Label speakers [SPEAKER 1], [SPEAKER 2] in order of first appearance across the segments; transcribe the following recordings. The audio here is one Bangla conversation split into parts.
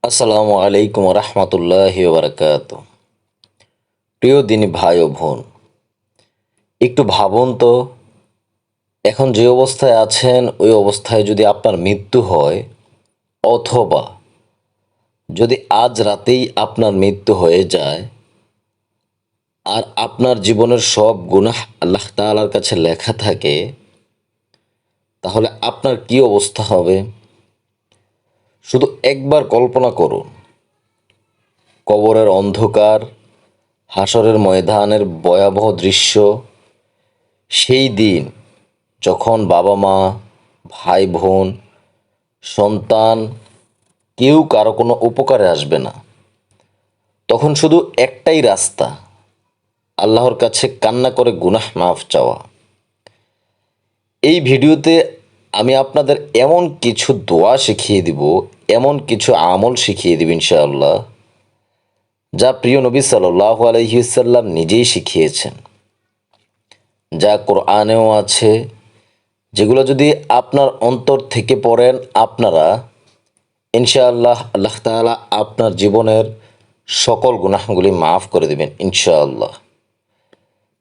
[SPEAKER 1] আসসালামু আলাইকুম রহমতুল্লাহি বারাকাত। প্রিয় দিনী ভাই ও বোন, একটু ভাবুন তো, এখন যে অবস্থায় আছেন ওই অবস্থায় যদি আপনার মৃত্যু হয়, অথবা যদি আজ রাতেই আপনার মৃত্যু হয়ে যায় আর আপনার জীবনের সব গুনাহ আল্লাহ তাআলার কাছে লেখা থাকে, তাহলে আপনার কি অবস্থা হবে? শুধু একবার কল্পনা করুন, কবরের অন্ধকার, হাসরের ময়দানের ভয়াবহ দৃশ্য, সেই দিন যখন বাবা মা, ভাই বোন, সন্তান কেউ কারো কোনো উপকারে আসবে না। তখন শুধু একটাই রাস্তা, আল্লাহর কাছে কান্না করে গুনাহ মাফ চাওয়া। এই ভিডিওতে আমি আপনাদের এমন কিছু দোয়া শিখিয়ে দিব, এমন কিছু আমল শিখিয়ে দিব ইনশাআল্লাহ, যা প্রিয় নবী সাল্লাল্লাহু আলাইহি ওয়াসাল্লাম নিজেই শিখিয়েছেন, যা কোরআনেও আছে, যেগুলো যদি আপনার অন্তর থেকে পড়েন আপনারা, ইনশাআল্লাহ আল্লাহ তাআলা আপনার জীবনের সকল গুনাহগুলি মাফ করে দেবেন ইনশাআল্লাহ।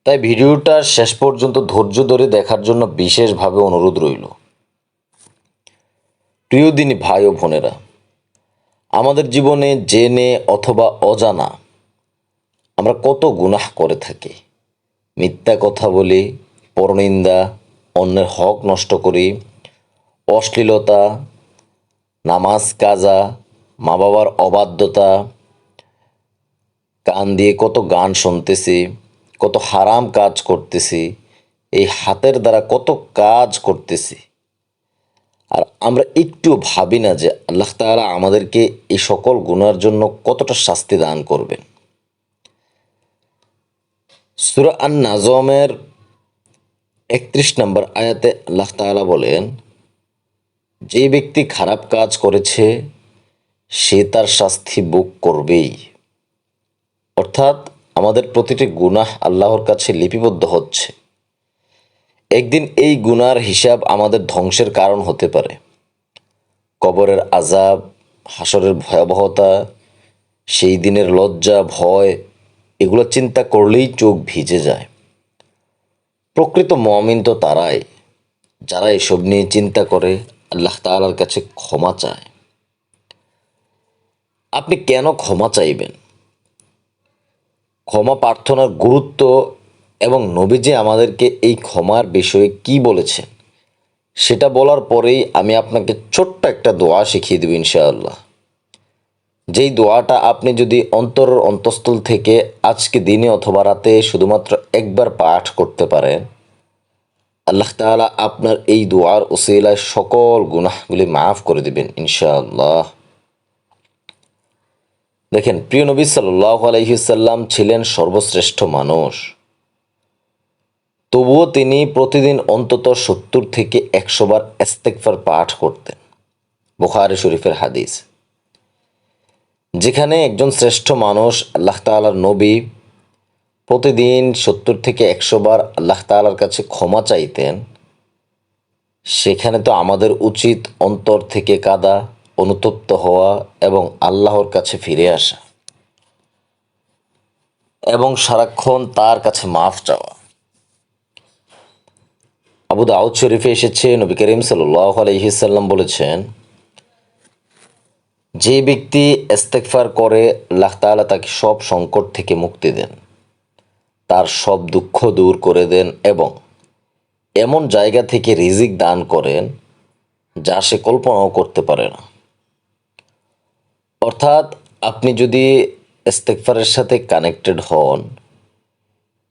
[SPEAKER 1] তাই ভিডিওটা শেষ পর্যন্ত ধৈর্য ধরে দেখার জন্য বিশেষভাবে অনুরোধ রইল। প্রিয় দিনী ভাই ও বোনেরা, আমাদের জীবনে জেনে অথবা অজানা আমরা কত গুনাহ করে থাকি। মিথ্যা কথা বলি, পরনিন্দা, অন্যের হক নষ্ট করি, অশ্লীলতা, নামাজ কাজা, মা বাবার অবাধ্যতা, কান দিয়ে কত গান শুনতেছি, কত হারাম কাজ করতেছি, এই হাতের দ্বারা কত কাজ করতেছি, আর আমরা একটু ভাবি না যে আল্লাহ তাআলা আমাদেরকে এই সকল গুনার জন্য কতটা শাস্তি দান করবেন। সূরা আন-নাজমের ৩১ নম্বর আয়াতে আল্লাহ তাআলা বলেন, যে ব্যক্তি খারাপ কাজ করেছে সে তার শাস্তি ভোগ করবেই। অর্থাৎ আমাদের প্রতিটি গুনাহ আল্লাহর কাছে লিপিবদ্ধ হচ্ছে। একদিন এই গুনার হিসাব আমাদের ধ্বংসের কারণ হতে পারে। কবরের আযাব, হাসরের ভয়াবহতা, সেই দিনের লজ্জা, ভয়, এগুলো চিন্তা করলেই চোখ ভিজে যায়। প্রকৃত মুমিন তো তারাই, যারা এসব নিয়ে চিন্তা করে আল্লাহ তাআলার কাছে ক্ষমা চায়। আপনি কেন ক্ষমা চাইবেন? ক্ষমা প্রার্থনার গুরুত্ব এবং নবীজি আমাদেরকে এই ক্ষমার বিষয়ে কি বলেছেন সেটা বলার পরেই আমি আপনাকে ছোট্ট একটা দোয়া শিখিয়ে দেব ইনশাআল্লাহ। যেই দোয়াটা আপনি যদি অন্তরের অন্তঃস্থল থেকে আজকে দিনে অথবা রাতে শুধুমাত্র একবার পাঠ করতে পারেন, আল্লাহ তাআলা আপনার এই দোয়ার ওসিলায় সকল গুনাহগুলি মাফ করে দিবেন ইনশাআল্লাহ। দেখেন, প্রিয় নবী সাল্লাল্লাহু আলাইহি ওয়াসাল্লাম ছিলেন সর্বশ্রেষ্ঠ মানুষ, তবুও তিনি প্রতিদিন অন্তত ৭০ থেকে ১০০ বার ইস্তেগফার পাঠ করতেন। বুখারী শরীফের হাদিস। যেখানে একজন শ্রেষ্ঠ মানুষ, আল্লাহ তাআলার নবী, প্রতিদিন ৭০ থেকে ১০০ বার আল্লাহ তাআলার কাছে ক্ষমা চাইতেন, সেখানে তো আমাদের উচিত অন্তর থেকে কাঁদা, অনুতপ্ত হওয়া এবং আল্লাহর কাছে ফিরে আসা এবং সারাক্ষণ তার কাছে মাফ চাওয়া। আবু দাউদ শরীফে এসেছে, নবী করিম সাল্লাল্লাহু আলাইহি ওয়াসাল্লাম বলেছেন, যে ব্যক্তি ইস্তেগফার করে আল্লাহ তাআলা তাকে সব সংকট থেকে মুক্তি দেন, তার সব দুঃখ দূর করে দেন এবং এমন জায়গা থেকে রিজিক দান করেন যা সে কল্পনাও করতে পারে না। অর্থাৎ আপনি যদি ইস্তেগফারের সাথে কানেক্টেড হন,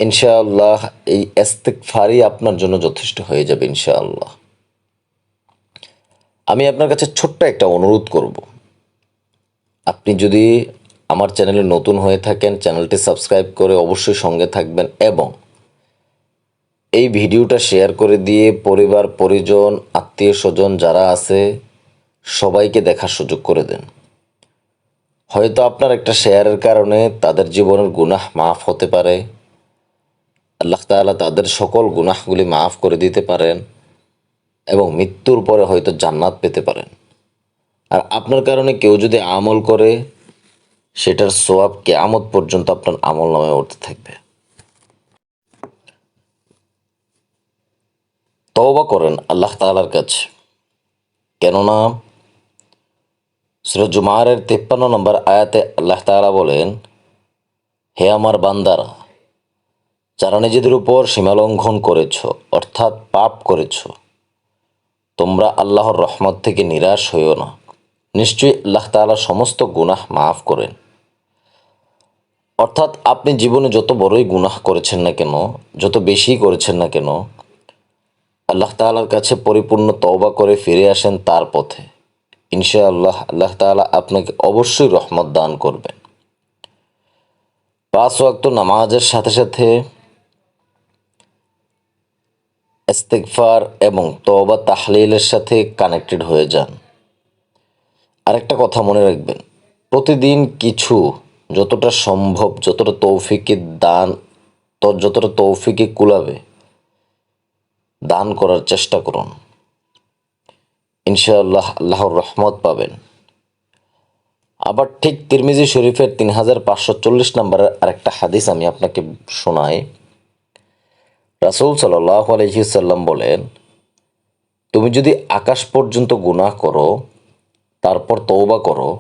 [SPEAKER 1] ইনশাআল্লাহ এই ইস্তেগফারই আপনার জন্য যথেষ্ট হয়ে যাবে ইনশাআল্লাহ। আমি আপনার কাছে ছোট্ট একটা অনুরোধ করব, আপনি যদি আমার চ্যানেলে নতুন হয়ে থাকেন, চ্যানেলটি সাবস্ক্রাইব করে অবশ্যই সঙ্গে থাকবেন এবং এই ভিডিওটা শেয়ার করে দিয়ে পরিবার, পরিজন, আত্মীয় স্বজন যারা আছে সবাইকে দেখার সুযোগ করে দেন। হয়তো আপনার একটা শেয়ারের কারণে তাদের জীবনের গুনাহ মাফ হতে পারে, আল্লাহ তাআলা তাদের সকল গুনাহগুলি মাফ করে দিতে পারেন এবং মৃত্যুর পরে হয়তো জান্নাত পেতে পারেন। আর আপনার কারণে কেউ যদি আমল করে, সেটার সওয়াব কিয়ামত পর্যন্ত আপনার আমল নামে উঠতে থাকবে। তওবা করেন আল্লাহ তাআলার কাছে, কেননা সূরা জুমারের 53 নম্বর আয়াতে আল্লাহ তাআলা বলেন, হে আমার বান্দারা, যারা নিজেদের উপর সীমালঙ্ঘন করেছ, অর্থাৎ পাপ করেছ, তোমরা আল্লাহর রহমত থেকে নিরাশ হইও না। নিশ্চয়ই আল্লাহ তাআলা সমস্ত গুনাহ মাফ করেন। অর্থাৎ আপনি জীবনে যত বড়ই গুনাহ করেছেন না কেন, যত বেশি করেছেন না কেন, আল্লাহ তাআলার কাছে পরিপূর্ণ তওবা করে ফিরে আসেন তার পথে, ইনশাআল্লাহ আল্লাহ তাআলা আপনাকে অবশ্যই রহমত দান করবেন। 5 ওয়াক্ত নামাজের সাথে সাথে ইস্তিগফার এবং তওবা তাহলিলের সাথে কানেক্টেড হয়ে যান। আরেকটা কথা মনে রাখবেন, প্রতিদিন কিছু, যতটা সম্ভব, যতটা তৌফিকে দান, যতটা তৌফিকে কুলাবে দান করার চেষ্টা করুন। ইনশাআল্লাহ আল্লাহর রহমত পাবেন। আবার ঠিক তিরমিজি শরীফের 3540 নম্বরের আরেকটা হাদিস আমি আপনাকে শোনাই। রাসূল সাল্লাল্লাহু আলাইহি সাল্লাম বলেন, তুমি যদি আকাশ পর্যন্ত গুনাহ করো, তারপর তওবা করো,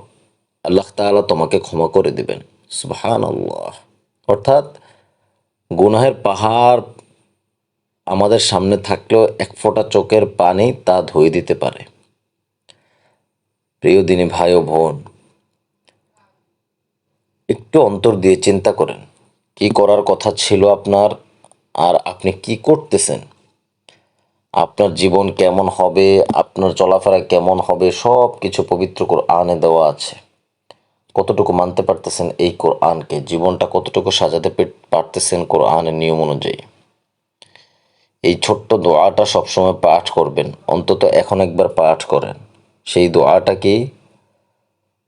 [SPEAKER 1] আল্লাহ তাআলা তোমাকে ক্ষমা করে দিবেন। সুবহানাল্লাহ। অর্থাৎ গুনাহের পাহাড় আমাদের সামনে থাকলেও এক ফোঁটা চোখের পানি তা ধুয়ে দিতে পারে। প্রিয় দিনী ভাই ও বোন, একটু অন্তর দিয়ে চিন্তা করেন, কি করার কথা ছিল আপনার, আর আপনি কি করতেছেন। আপনার জীবন কেমন হবে, আপনার চলাফেরা কেমন হবে, সব কিছু পবিত্র কোরআনে দেওয়া আছে। কতটুকু মানতে পারতেছেন এই কোরআনকে, জীবনটা কতটুকু সাজাতে পারতেছেন কোরআনের নিয়ম অনুযায়ী। এই ছোট্ট দোয়াটা সবসময় পাঠ করবেন, অন্তত এখন একবার পাঠ করেন। সেই দোয়াটা কি,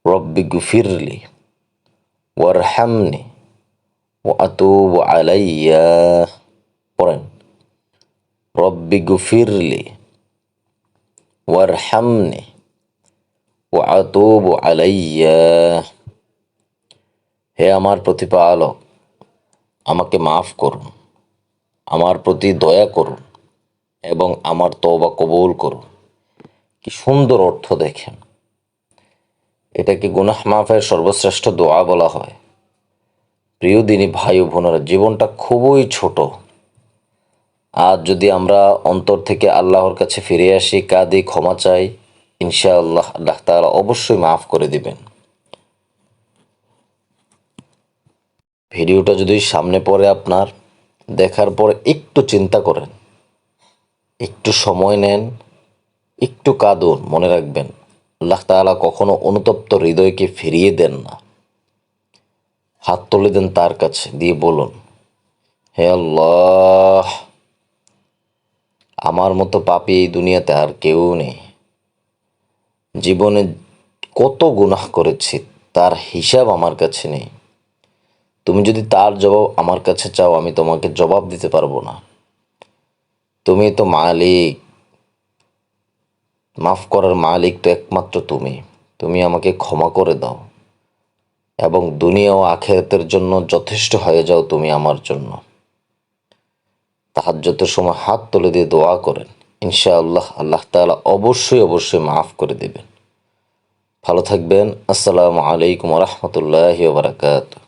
[SPEAKER 1] রব্বি গফিরলি ওয়ারহামনি ওয়া আতুবু আলাইয়া। পড়েন, রব্বি গফিরলি ওয়ারহামনি ওয়া আতুবু আলাইয়া। হে আমার প্রতিপালক, আমাকে মাফ করুন, আমার প্রতি দয়া করুন এবং আমার তওবা কবুল করুন। কি সুন্দর অর্থ দেখেন। এটাকে গুনাহ মাফের সর্বশ্রেষ্ঠ দোয়া বলা হয়। প্রিয় দিনী ভাই ও বোনেরা, জীবনটা খুবই ছোট। আজ যদি আমরা অন্তর থেকে আল্লাহর কাছে ফিরে আসি, কাঁদি, ক্ষমা চাই, ইনশাআল্লাহ আল্লাহ তাআলা অবশ্যই মাফ করে দিবেন। ভিডিওটা যদি সামনে পড়ে আপনার, দেখার পর একটু চিন্তা করেন, একটু সময় নেন, একটু কাঁদুন। মনে রাখবেন, আল্লাহ তাআলা কখনো অনুতপ্ত হৃদয়কে ফিরিয়ে দেন না। হাত তুলে দেন তার কাছে, দিয়ে বলুন, হে আল্লাহ, আমার মতো পাপী এই দুনিয়াতে আর কেউ নেই। জীবনে কত গুনাহ করেছি, তার হিসাব আমার কাছে নেই। তুমি যদি তার জবাব আমার কাছে চাও, আমি তোমাকে জবাব দিতে পারবো না। তুমি তো মালিক, মাফ করার মালিক তো একমাত্র তুমি। তুমি আমাকে ক্ষমা করে দাও এবং দুনিয়া ও আখিরাতের জন্য যথেষ্ট হয়ে যাও তুমি আমার জন্য। তাহাজ্জুদের সময় হাত তুলে দিয়ে দোয়া করেন, ইনশাআল্লাহ আল্লাহ তাআলা অবশ্যই অবশ্যই মাফ করে দিবেন। ভালো থাকবেন। আসসালামু আলাইকুম ওয়া রাহমাতুল্লাহি ওয়া বারাকাতুহু।